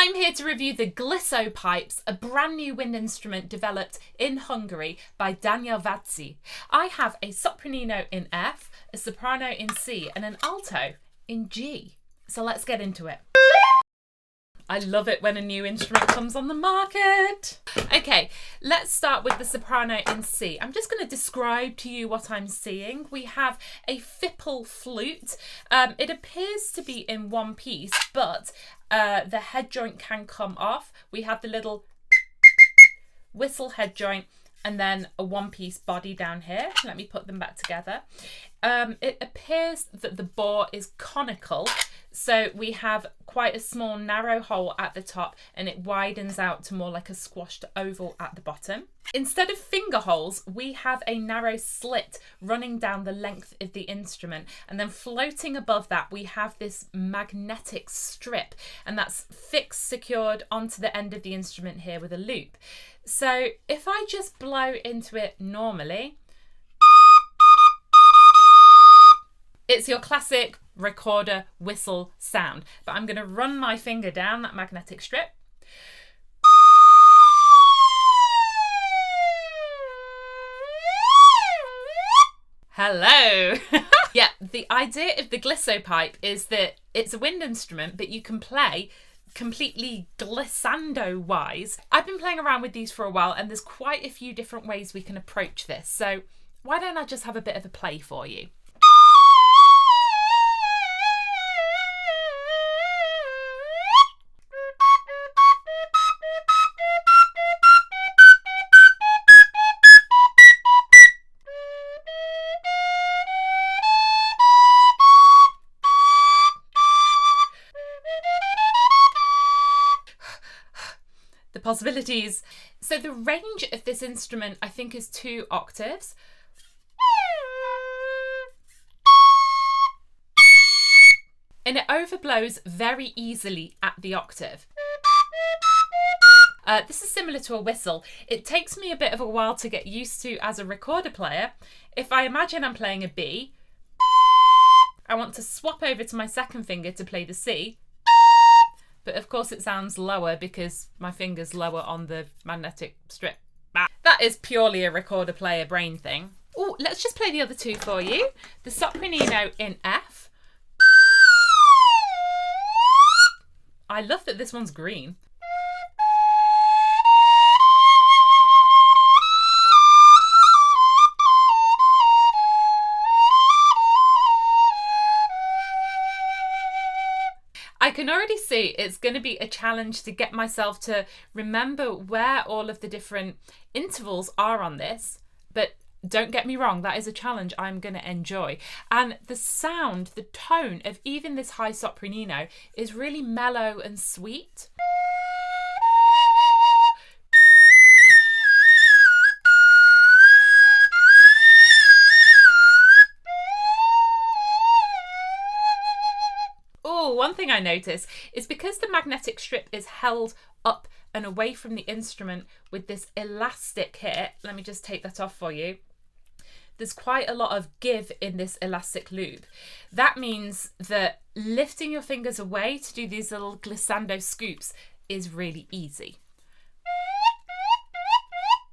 I'm here to review the GLISSOPIPES, a brand new wind instrument developed in Hungary by Daniel Vazzi. I have a sopranino in F, a soprano in C, and an alto in G. So let's get into it. I love it when a new instrument comes on the market. Okay, let's start with the soprano in C. I'm just going to describe to you what I'm seeing. We have a fipple flute. It appears to be in one piece, but the head joint can come off. We have the little whistle head joint and then a one-piece body down here. Let me put them back together. It appears that the bore is conical, so we have quite a small narrow hole at the top and it widens out to more like a squashed oval at the bottom. Instead of finger holes, we have a narrow slit running down the length of the instrument, and then floating above that we have this magnetic strip, and that's fixed, secured onto the end of the instrument here with a loop. So if I just blow into it normally, it's your classic recorder whistle sound, but I'm going to run my finger down that magnetic strip. Hello! Yeah, the idea of the GLISSOPIPE is that it's a wind instrument, but you can play completely glissando-wise. I've been playing around with these for a while, and there's quite a few different ways we can approach this. So why don't I just have a bit of a play for you? The possibilities. So the range of this instrument, I think, is 2 octaves. And it overblows very easily at the octave. This is similar to a whistle. It takes me a bit of a while to get used to as a recorder player. If I imagine I'm playing a B, I want to swap over to my second finger to play the C. But of course it sounds lower because my finger's lower on the magnetic strip. That is purely a recorder player brain thing. Oh, let's just play the other 2 for you. The sopranino in F. I love that this one's green. I can already see it's going to be a challenge to get myself to remember where all of the different intervals are on this, but don't get me wrong, that is a challenge I'm going to enjoy. And the sound, the tone of even this high sopranino is really mellow and sweet. One thing I notice is because the magnetic strip is held up and away from the instrument with this elastic here, let me just take that off for you. There's quite a lot of give in this elastic loop. That means that lifting your fingers away to do these little glissando scoops is really easy.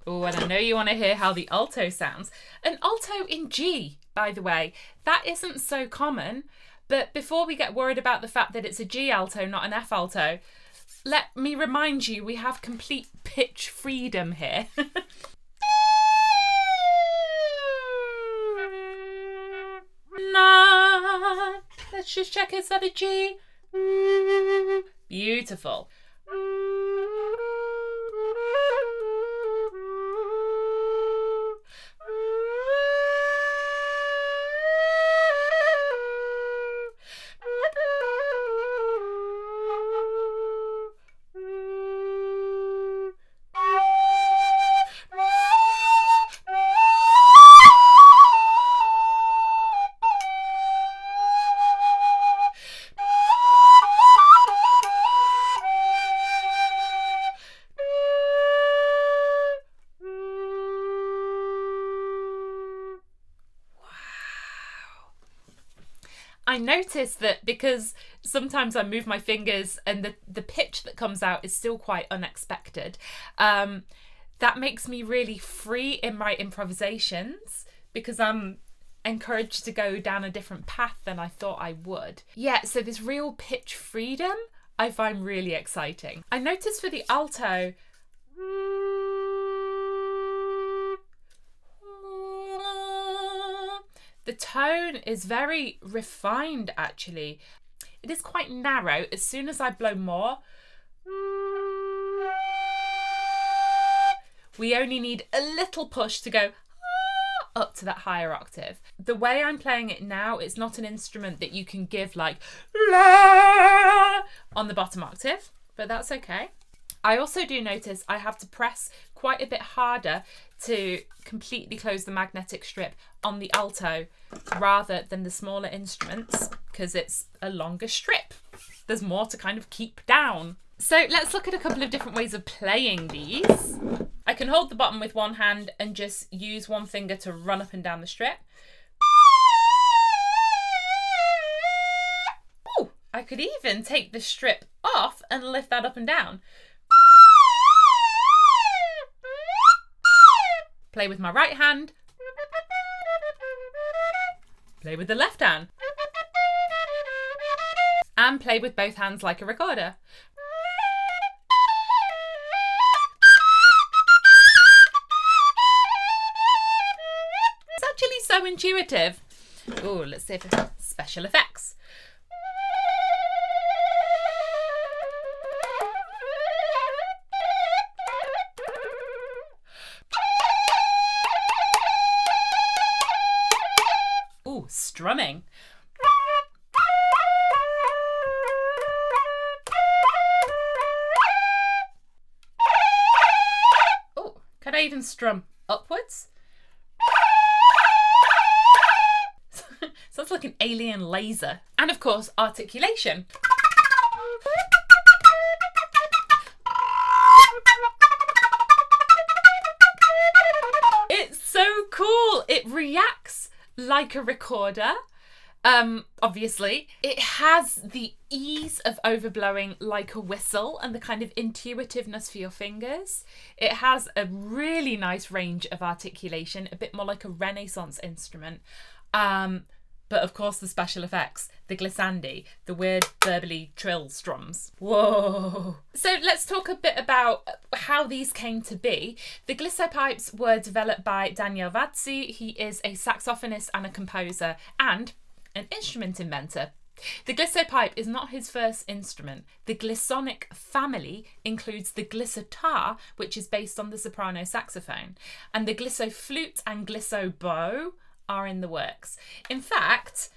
Oh, and I know you want to hear how the alto sounds. An alto in G, by the way, that isn't so common. But before we get worried about the fact that it's a G alto, not an F alto, let me remind you we have complete pitch freedom here. Nah, let's just check, is that a G? Beautiful. I noticed that because sometimes I move my fingers and the pitch that comes out is still quite unexpected, that makes me really free in my improvisations because I'm encouraged to go down a different path than I thought I would. Yeah, so this real pitch freedom I find really exciting. I noticed for the alto, the tone is very refined actually. It is quite narrow. As soon as I blow more, we only need a little push to go up to that higher octave. The way I'm playing it now, it's not an instrument that you can give like la on the bottom octave, but that's okay. I also do notice I have to press quite a bit harder to completely close the magnetic strip on the alto rather than the smaller instruments because it's a longer strip. There's more to kind of keep down. So let's look at a couple of different ways of playing these. I can hold the bottom with one hand and just use one finger to run up and down the strip. Ooh, I could even take the strip off and lift that up and down. Play with my right hand. Play with the left hand. And play with both hands like a recorder. It's actually so intuitive. Oh, let's see if it's special effects. Ooh, strumming. Oh, can I even strum upwards? Sounds like an alien laser. And of course, articulation. It's so cool. It reacts like a recorder. Obviously, it has the ease of overblowing like a whistle and the kind of intuitiveness for your fingers. It has a really nice range of articulation, a bit more like a Renaissance instrument. But of course the special effects, the glissandi, the weird verbally trill strums. Whoa. So let's talk a bit about how these came to be. The GLISSOPIPES were developed by Daniel Vazzi. He is a saxophonist and a composer and an instrument inventor. The glissopipe is not his first instrument. The glissonic family includes the glissotar, which is based on the soprano saxophone, and the glissoflute and glissobow are in the works. In fact,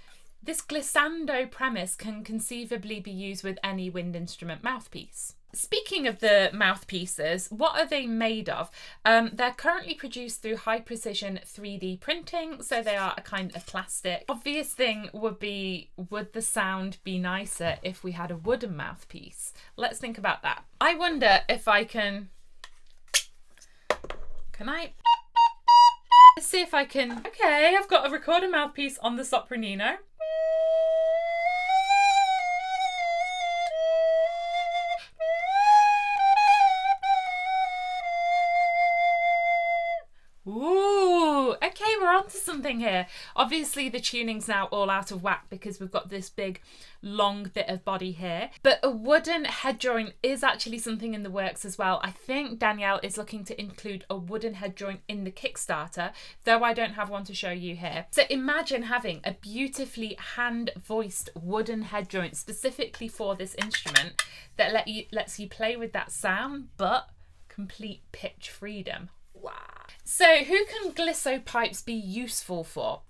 this glissando premise can conceivably be used with any wind instrument mouthpiece. Speaking of the mouthpieces, what are they made of? They're currently produced through high precision 3D printing, so they are a kind of plastic. Obvious thing would be, would the sound be nicer if we had a wooden mouthpiece? Let's think about that. I wonder if I can let's see if I can, okay, I've got a recorder mouthpiece on the Sopranino. Ooh, okay, we're onto something here. Obviously the tuning's now all out of whack because we've got this big long bit of body here, but a wooden head joint is actually something in the works as well. I think Danielle is looking to include a wooden head joint in the Kickstarter, though I don't have one to show you here. So imagine having a beautifully hand-voiced wooden head joint specifically for this instrument that lets you play with that sound but complete pitch freedom. Wow. So who can GLISSOPIPES be useful for?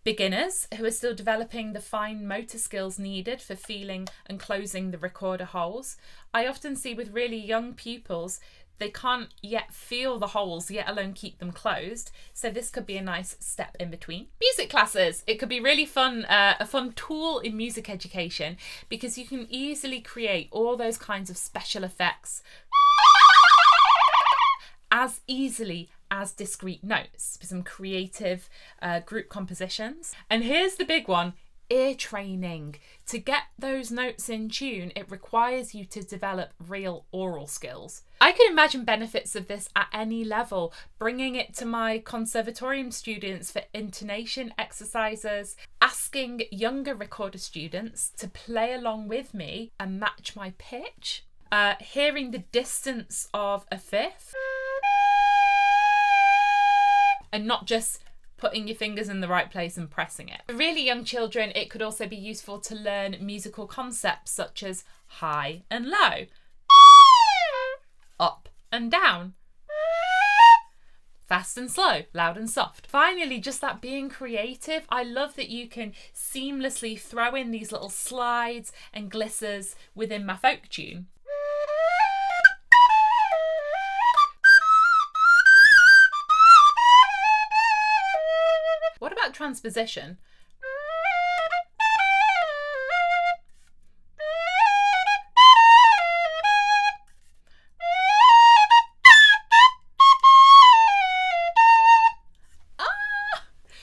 Beginners who are still developing the fine motor skills needed for feeling and closing the recorder holes. I often see with really young pupils, they can't yet feel the holes, yet alone keep them closed. So this could be a nice step in between. Music classes. It could be really fun, a fun tool in music education because you can easily create all those kinds of special effects as easily as discrete notes for some creative group compositions. And here's the big one, ear training. To get those notes in tune, it requires you to develop real oral skills. I can imagine benefits of this at any level, bringing it to my conservatorium students for intonation exercises, asking younger recorder students to play along with me and match my pitch, hearing the distance of a fifth, and not just putting your fingers in the right place and pressing it. For really young children, it could also be useful to learn musical concepts such as high and low, up and down, fast and slow, loud and soft. Finally, just that being creative. I love that you can seamlessly throw in these little slides and glissers within my folk tune. What about transposition?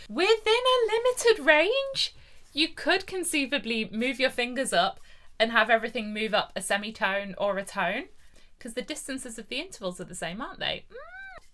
Within a limited range, you could conceivably move your fingers up and have everything move up a semitone or a tone, because the distances of the intervals are the same, aren't they?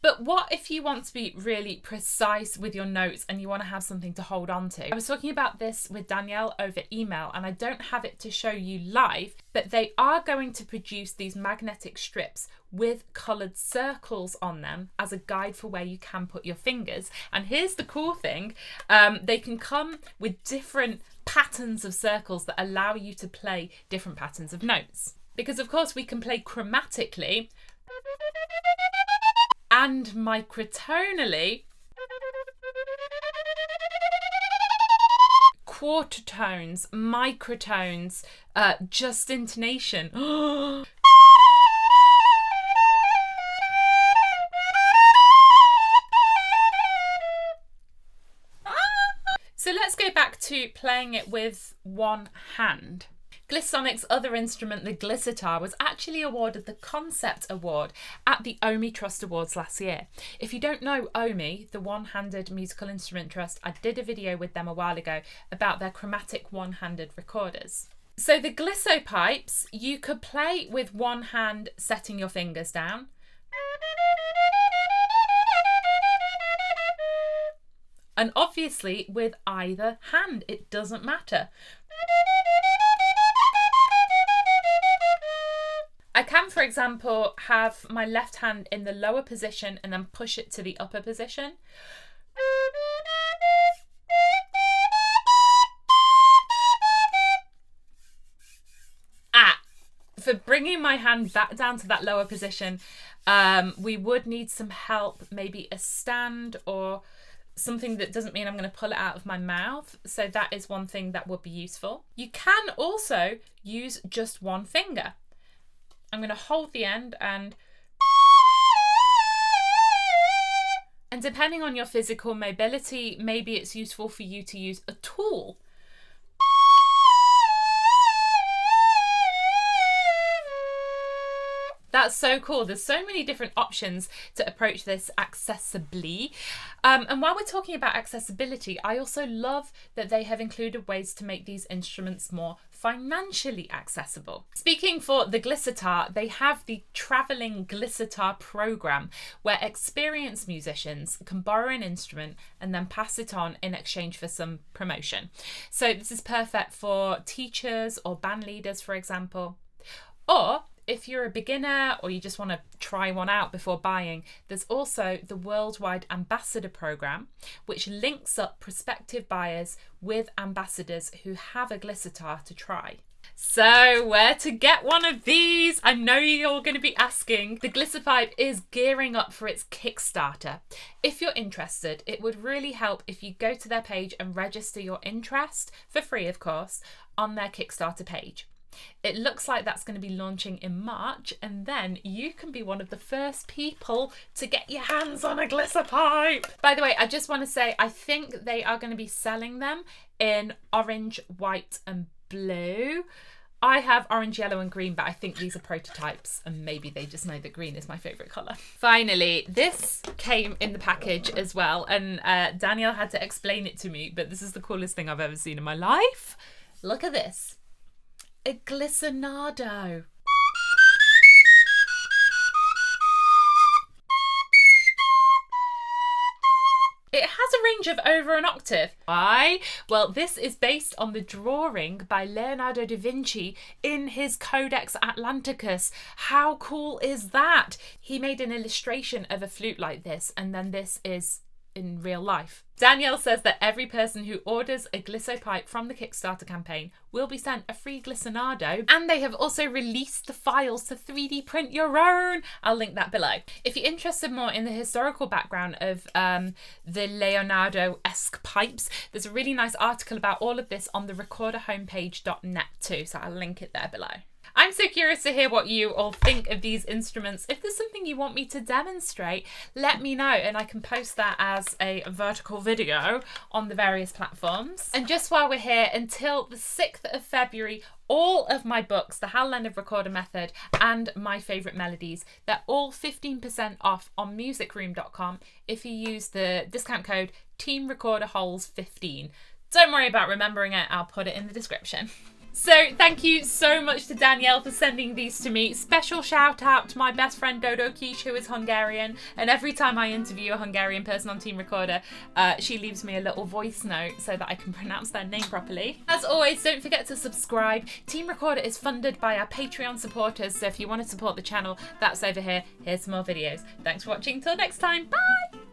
But what if you want to be really precise with your notes and you want to have something to hold on to? I was talking about this with Danielle over email, and I don't have it to show you live, but they are going to produce these magnetic strips with coloured circles on them as a guide for where you can put your fingers. And here's the cool thing, they can come with different patterns of circles that allow you to play different patterns of notes. Because of course we can play chromatically and microtonally, quarter tones, microtones, just intonation. So let's go back to playing it with one hand. Glissonic's other instrument, the Glissotar, was actually awarded the Concept Award at the OMI Trust Awards last year. If you don't know OMI, the One-Handed Musical Instrument Trust, I did a video with them a while ago about their chromatic one-handed recorders. So the GLISSOPIPES, you could play with one hand setting your fingers down. And obviously with either hand, it doesn't matter. I can, for example, have my left hand in the lower position and then push it to the upper position. For bringing my hand back down to that lower position, we would need some help, maybe a stand or something that doesn't mean I'm going to pull it out of my mouth. So that is one thing that would be useful. You can also use just one finger. I'm going to hold the end and depending on your physical mobility, maybe it's useful for you to use a tool. That's so cool. There's so many different options to approach this accessibly. And while we're talking about accessibility, I also love that they have included ways to make these instruments more financially accessible. Speaking for the Glissotar, they have the Travelling Glissotar program where experienced musicians can borrow an instrument and then pass it on in exchange for some promotion. So this is perfect for teachers or band leaders, for example. Or if you're a beginner or you just want to try one out before buying, there's also the Worldwide Ambassador Programme, which links up prospective buyers with ambassadors who have a Glissotar to try. So where to get one of these? I know you're going to be asking. The GLISSOPIPE is gearing up for its Kickstarter. If you're interested, it would really help if you go to their page and register your interest, for free of course, on their Kickstarter page. It looks like that's going to be launching in March, and then you can be one of the first people to get your hands on a GLISSOPIPE. By the way, I just want to say, I think they are going to be selling them in orange, white and blue. I have orange, yellow and green, but I think these are prototypes and maybe they just know that green is my favourite colour. Finally, this came in the package as well, and Danielle had to explain it to me, but this is the coolest thing I've ever seen in my life. Look at this. A glissonado. It has a range of over an octave. Why? Well, this is based on the drawing by Leonardo da Vinci in his Codex Atlanticus. How cool is that? He made an illustration of a flute like this, and then this is in real life. Danielle says that every person who orders a GLISSOPIPE from the Kickstarter campaign will be sent a free glissonado, and they have also released the files to 3D print your own. I'll link that below. If you're interested more in the historical background of the Leonardo-esque pipes, there's a really nice article about all of this on the recorderhomepage.net too, so I'll link it there below. I'm so curious to hear what you all think of these instruments. If there's something you want me to demonstrate, let me know and I can post that as a vertical video on the various platforms. And just while we're here, until the 6th of February, all of my books, The Hal Leonard Recorder Method and My Favourite Melodies, they're all 15% off on musicroom.com if you use the discount code TEAMRECORDERHOLES15. Don't worry about remembering it, I'll put it in the description. So thank you so much to Danielle for sending these to me. Special shout out to my best friend Dodo Kish, who is Hungarian, and every time I interview a Hungarian person on Team Recorder, she leaves me a little voice note so that I can pronounce their name properly. As always, don't forget to subscribe. Team Recorder is funded by our Patreon supporters, so if you want to support the channel, that's over here. Here's some more videos. Thanks for watching. Till next time, bye!